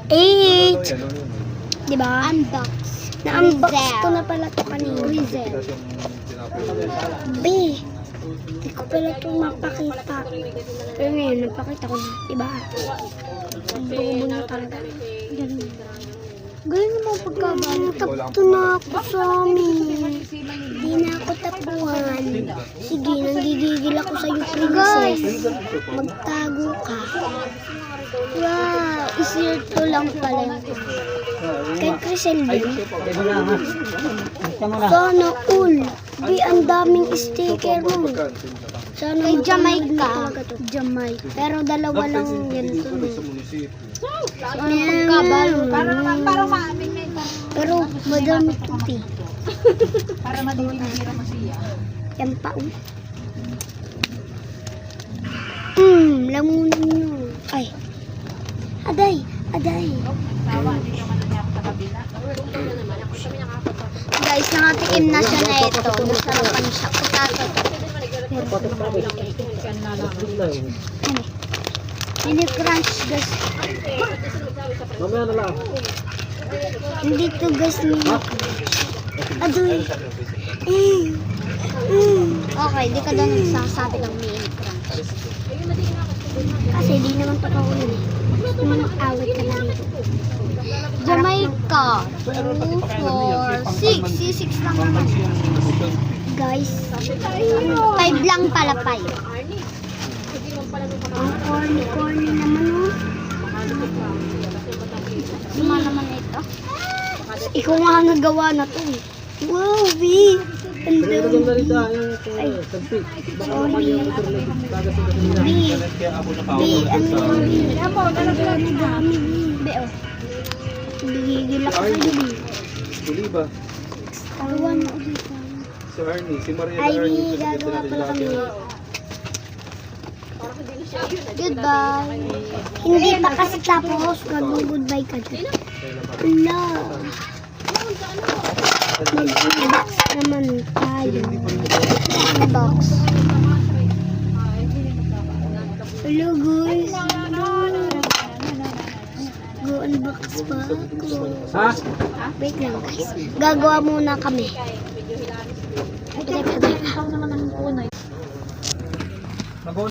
8. Diba? Unbox. Na-unbox ko na pala ito kanina. B. Hindi ko pala ito mapakita. Pero ngayon, napakita ko na. Diba? Ang buo na talaga. Ganun. Galing mo pagkabalo. Tapto na ako sa amin. Di na ako tapuhan. Sige, nanggigigil ako sa'yo, princess. Magtago ka. Wow, easier to lang pala yung Kay Crisel din. Sana all. Di, ang daming sticker mo. Sana Kay magpapalagay Jamaica. talaga to. Jamaica. Pero dalawa lang ganito. Ano pagkabalo. Pero madami to, P. Para madidibira mo siya. Yan pa, oh. Lamunan nyo. Ay. Aday. Tawa, hindi ka man niya sa kabila. Guys, nakatikim na siya na ito. Masarapan siya. Potato. Ano? Hindi crunch, guys. Mamaya na lang. Hindi to, guys. Adoy. Okay, di ka daw nagsasabi ng mini crunch. Kasi di naman to kaulan eh. Gusto mo mag-awit ka na rito. Jamaica. 2, 4, 6. C6 lang naman. Guys, 5 lang pala, 5. ang corny naman, oh. Suma naman ito. Ikaw nga ang nagawa na to eh. Wow, B. Ang Pero dami. na rin yung tagpi. Baka naman yung motor na tagas yung kanina. B. B. Ano yun? Ang dami, B. B, oh. Bigigil ako sa'yo, B. Huli ba? Tawa na ulit. Si Arnie, si Maria Ay, Arnie. B. Gagawa pala kami. Goodbye. Hindi pa kasi tapos. Mag-goodbye ka dyan. Wala. Mag-unbox naman tayo. Unbox. Hello, guys. Go unbox pa ako. Ha? Wait lang, guys. Gagawa muna kami. Teka. Ikaw naman ang unay.